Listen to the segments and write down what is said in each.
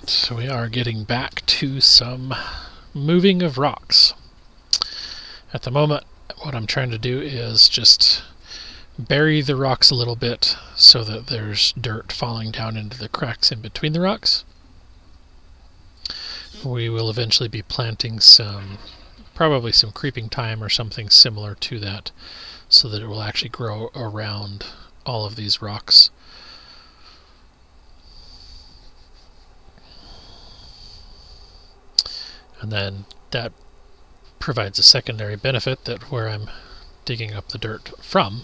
Alright, we are getting back to some moving of rocks. At the moment, what I'm trying to do is just bury the rocks a little bit so that there's dirt falling down into the cracks in between the rocks. We will eventually be planting probably some creeping thyme or something similar to that, so that it will actually grow around all of these rocks. And then that provides a secondary benefit that where I'm digging up the dirt from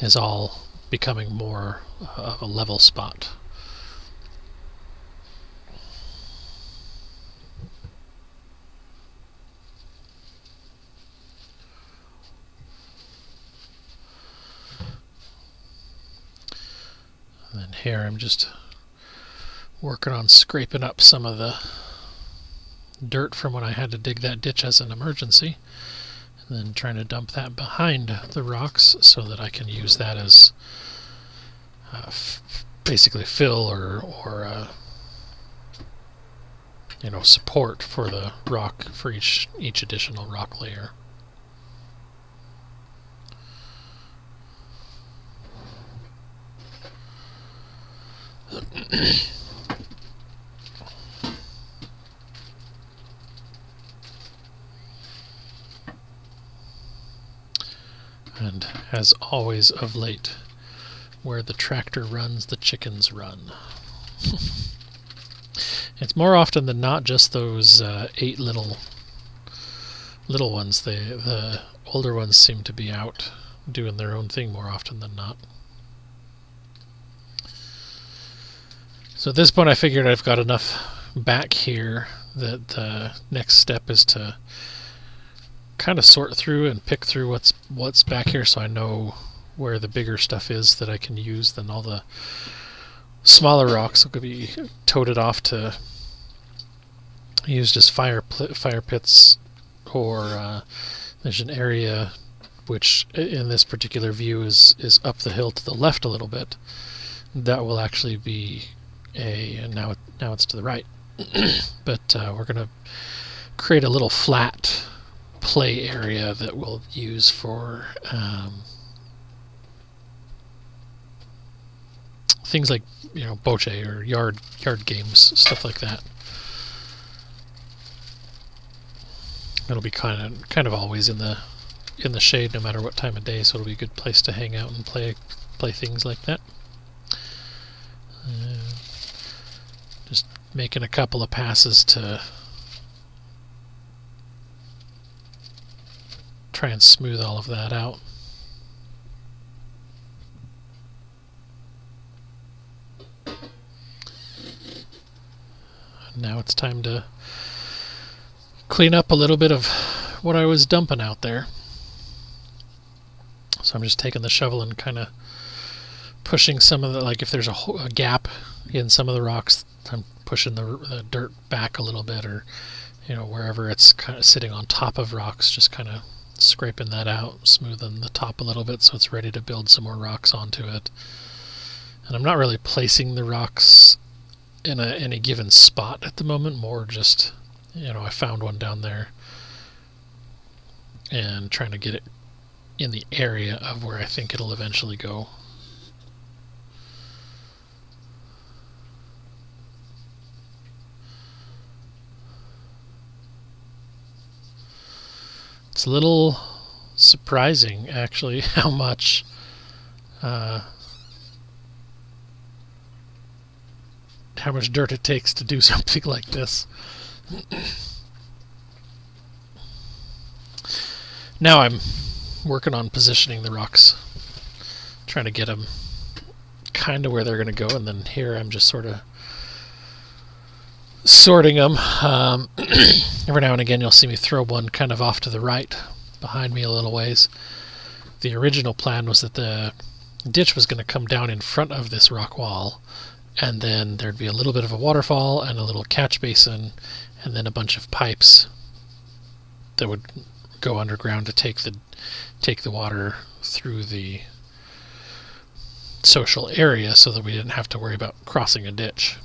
is all becoming more of a level spot. And then here I'm just working on scraping up some of the dirt from when I had to dig that ditch as an emergency, and then trying to dump that behind the rocks so that I can use that as basically fill or support for the rock, for each additional rock layer. And as always of late, where the tractor runs, the chickens run. It's more often than not just those 8 little ones. The older ones seem to be out doing their own thing more often than not. So at this point I figured I've got enough back here that the next step is to kind of sort through and pick through what's back here, so I know where the bigger stuff is that I can use. Then all the smaller rocks will be toted off to used as fire pits, or there's an area which in this particular view is up the hill to the left a little bit. That will actually be and now it's to the right. But we're going to create a little flat play area that we'll use for things like bocce or yard games, stuff like that. It'll be kind of always in the shade no matter what time of day, so it'll be a good place to hang out and play things like that. Just making a couple of passes to try and smooth all of that out. Now it's time to clean up a little bit of what I was dumping out there. So I'm just taking the shovel and kind of pushing some of the, like if there's a gap in some of the rocks, I'm pushing the dirt back a little bit, or wherever it's kind of sitting on top of rocks, just kind of scraping that out, smoothing the top a little bit so it's ready to build some more rocks onto it. And I'm not really placing the rocks in any given spot at the moment, more just I found one down there and trying to get it in the area of where I think it'll eventually go. It's a little surprising, actually, how much dirt it takes to do something like this. Now I'm working on positioning the rocks, trying to get them kind of where they're going to go, and then here I'm just sort of sorting them. Every now and again you'll see me throw one kind of off to the right behind me a little ways. The original plan was that the ditch was going to come down in front of this rock wall, and then there'd be a little bit of a waterfall and a little catch basin, and then a bunch of pipes that would go underground to take the water through the social area, so that we didn't have to worry about crossing a ditch.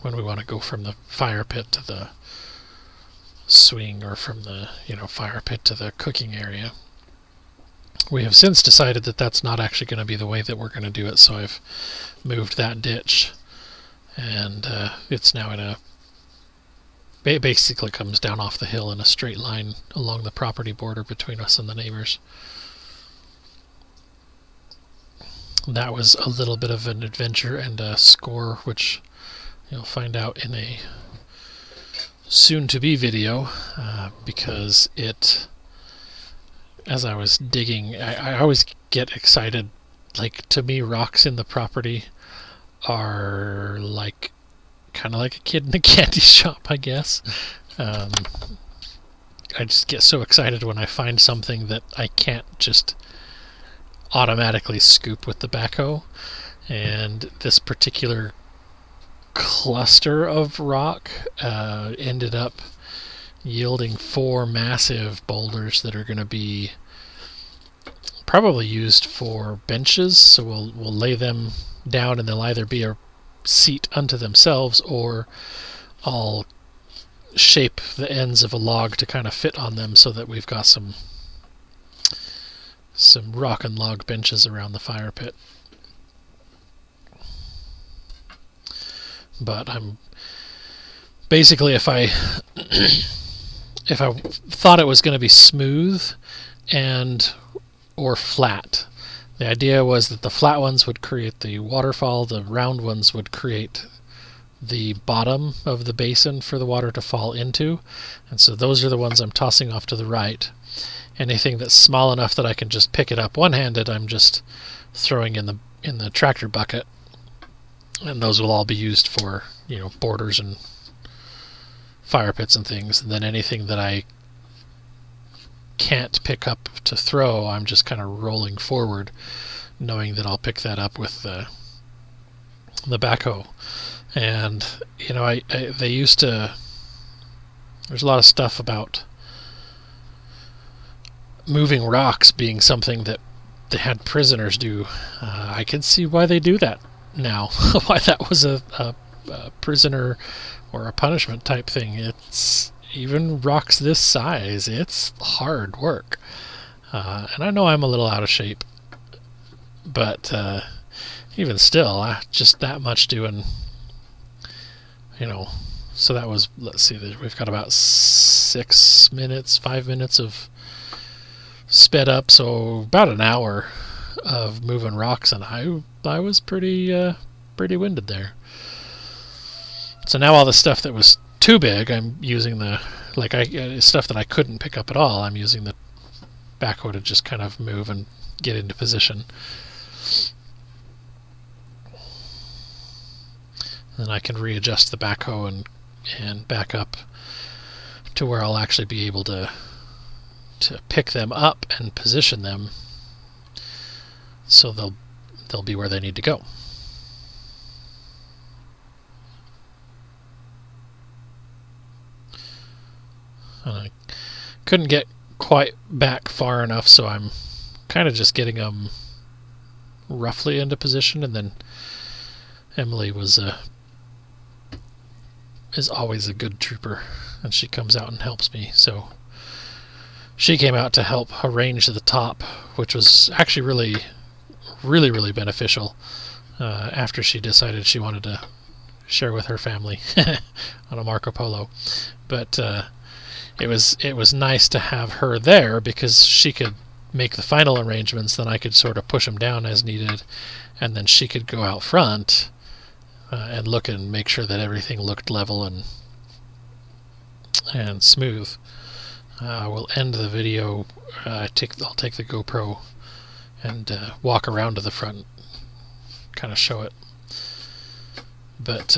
when we want to go from the fire pit to the swing, or from the fire pit to the cooking area. We have since decided that that's not actually going to be the way that we're going to do it, so I've moved that ditch, and it's now in a basically comes down off the hill in a straight line along the property border between us and the neighbors. That was a little bit of an adventure and a score, which you'll find out in a soon-to-be video, because as I was digging, I always get excited. Like, to me, rocks in the property are like kind of like a kid in a candy shop, I guess. I just get so excited when I find something that I can't just automatically scoop with the backhoe. And this particular cluster of rock ended up yielding 4 massive boulders that are going to be probably used for benches. So we'll lay them down, and they'll either be a seat unto themselves, or I'll shape the ends of a log to kind of fit on them, so that we've got some rock and log benches around the fire pit. But I'm basically, if I thought it was going to be smooth or flat, the idea was that the flat ones would create the waterfall, the round ones would create the bottom of the basin for the water to fall into, and so those are the ones I'm tossing off to the right. Anything that's small enough that I can just pick it up one-handed, I'm just throwing in the tractor bucket, and those will all be used for borders and fire pits and things. And then anything that I can't pick up to throw, I'm just kind of rolling forward, knowing that I'll pick that up with the backhoe. And they used to, there's a lot of stuff about moving rocks being something that they had prisoners do. I can see why they do that now. Why that was a prisoner or a punishment type thing. It's even rocks this size, it's hard work. And I know I'm a little out of shape, but even still, just that much doing, so that was, let's see, we've got about 5 minutes of sped up, so about an hour of moving rocks, and I was pretty winded there. So now all the stuff that was too big, I'm using stuff that I couldn't pick up at all, I'm using the backhoe to just kind of move and get into position. Then I can readjust the backhoe and back up to where I'll actually be able to pick them up and position them so they'll be where they need to go. I couldn't get quite back far enough, so I'm kind of just getting them roughly into position, and then Emily is always a good trooper, and she comes out and helps me. So she came out to help arrange the top, which was actually really, really, really beneficial after she decided she wanted to share with her family on a Marco Polo. But it was nice to have her there, because she could make the final arrangements, then I could sort of push them down as needed, and then she could go out front and look and make sure that everything looked level and smooth. We'll end the video. I'll take the GoPro and walk around to the front, kind of show it. But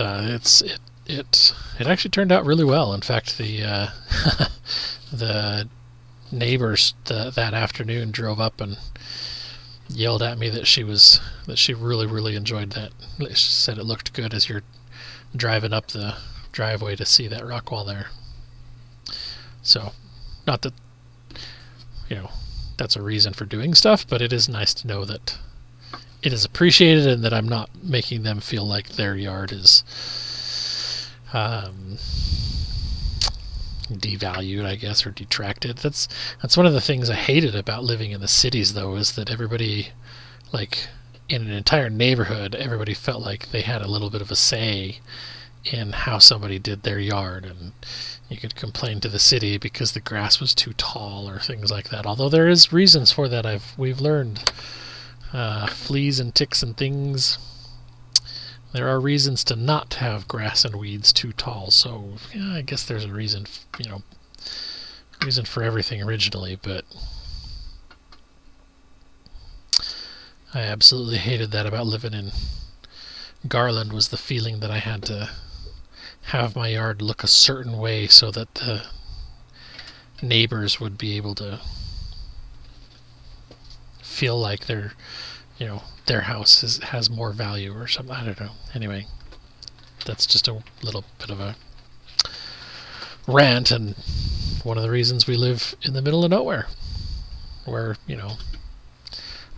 it actually turned out really well. In fact, the the neighbors that afternoon drove up and yelled at me that she really, really enjoyed that. She said it looked good as you're driving up the driveway to see that rock wall there. So, not that that's a reason for doing stuff, but it is nice to know that it is appreciated and that I'm not making them feel like their yard is um, devalued, I guess, or detracted. That's one of the things I hated about living in the cities, though, is that everybody, like, in an entire neighborhood, everybody felt like they had a little bit of a say in how somebody did their yard, and you could complain to the city because the grass was too tall or things like that. Although there is reasons for that. We've learned fleas and ticks and things. There are reasons to not have grass and weeds too tall. So yeah, I guess there's a reason, reason for everything originally. But I absolutely hated that about living in Garland, was the feeling that I had to have my yard look a certain way so that the neighbors would be able to feel like their house has more value or something. I don't know. Anyway, that's just a little bit of a rant, and one of the reasons we live in the middle of nowhere, where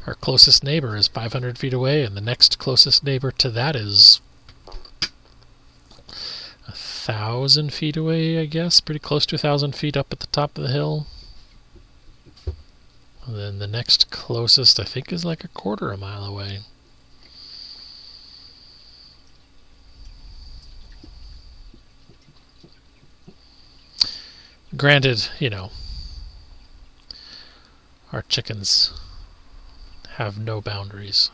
our closest neighbor is 500 feet away, and the next closest neighbor to that is 1,000 feet away, I guess, pretty close to 1,000 feet up at the top of the hill. And then the next closest, I think, is like a quarter of a mile away. Granted, our chickens have no boundaries.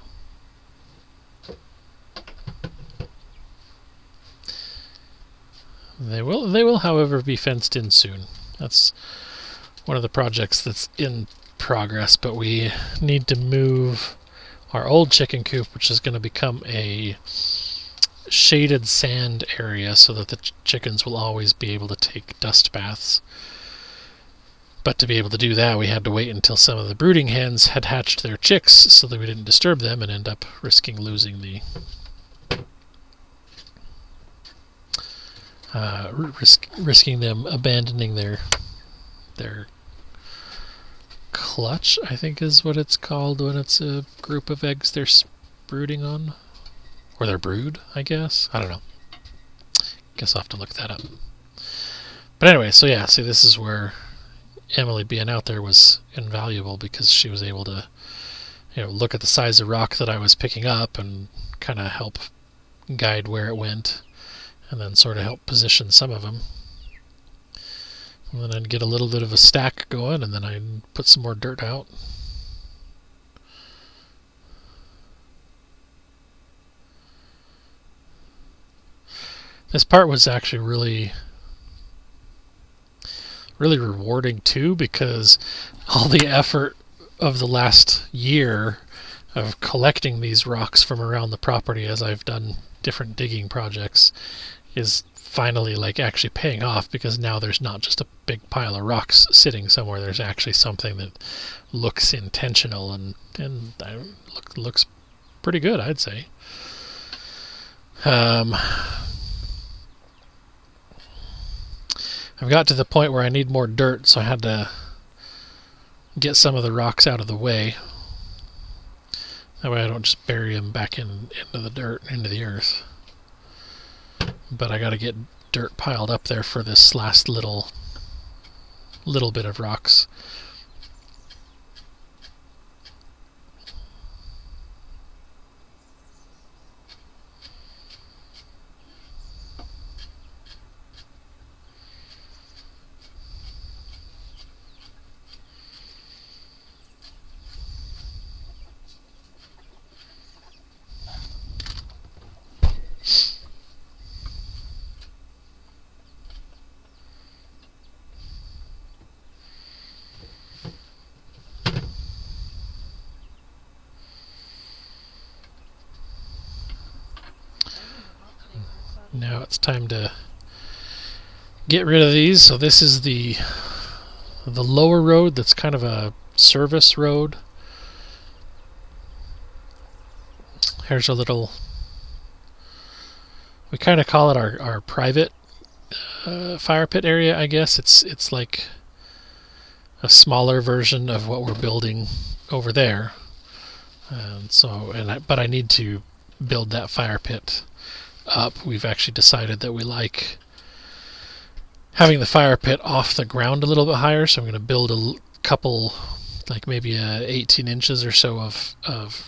They will, however, be fenced in soon. That's one of the projects that's in progress, but we need to move our old chicken coop, which is going to become a shaded sand area so that the chickens will always be able to take dust baths. But to be able to do that, we had to wait until some of the brooding hens had hatched their chicks so that we didn't disturb them and end up risking losing the risking them abandoning their clutch, I think is what it's called when it's a group of eggs they're brooding on, or their brood, I guess. I don't know. Guess I'll have to look that up. But anyway, so yeah, see, this is where Emily being out there was invaluable, because she was able to look at the size of rock that I was picking up and kind of help guide where it went, and then sort of help position some of them. And then I'd get a little bit of a stack going, and then I'd put some more dirt out. This part was actually really rewarding too, because all the effort of the last year of collecting these rocks from around the property as I've done different digging projects is finally actually paying off, because now there's not just a big pile of rocks sitting somewhere. There's actually something that looks intentional and looks pretty good, I'd say. I've got to the point where I need more dirt, so I had to get some of the rocks out of the way. That way I don't just bury them back into the dirt, into the earth. But I got to get dirt piled up there for this last little bit of rocks. Now it's time to get rid of these. So this is the lower road that's kind of a service road. Here's a little, we kind of call it our private fire pit area, I guess. It's like a smaller version of what we're building over there. And so, but I need to build that fire pit up, we've actually decided that we like having the fire pit off the ground a little bit higher, so I'm going to build a couple, like maybe 18 inches or so of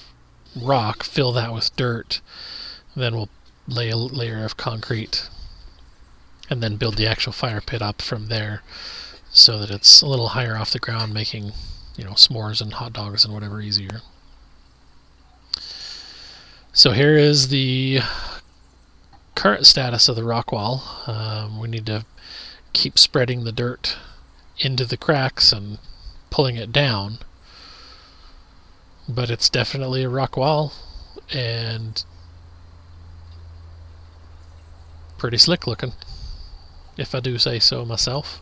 rock, fill that with dirt, then we'll lay a layer of concrete and then build the actual fire pit up from there so that it's a little higher off the ground, making, you know, s'mores and hot dogs and whatever easier. So here is the current status of the rock wall. We need to keep spreading the dirt into the cracks and pulling it down, but it's definitely a rock wall and pretty slick looking, if I do say so myself.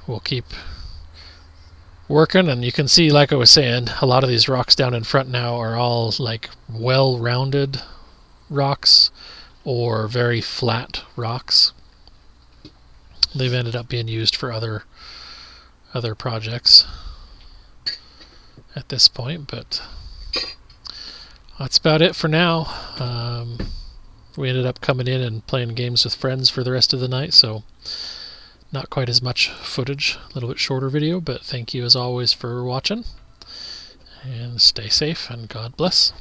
We'll keep working, and you can see, like I was saying, a lot of these rocks down in front now are all like well-rounded rocks or very flat rocks. They've ended up being used for other projects at this point, but that's about it for now. We ended up coming in and playing games with friends for the rest of the night, so not quite as much footage, a little bit shorter video, but thank you as always for watching, and stay safe and God bless.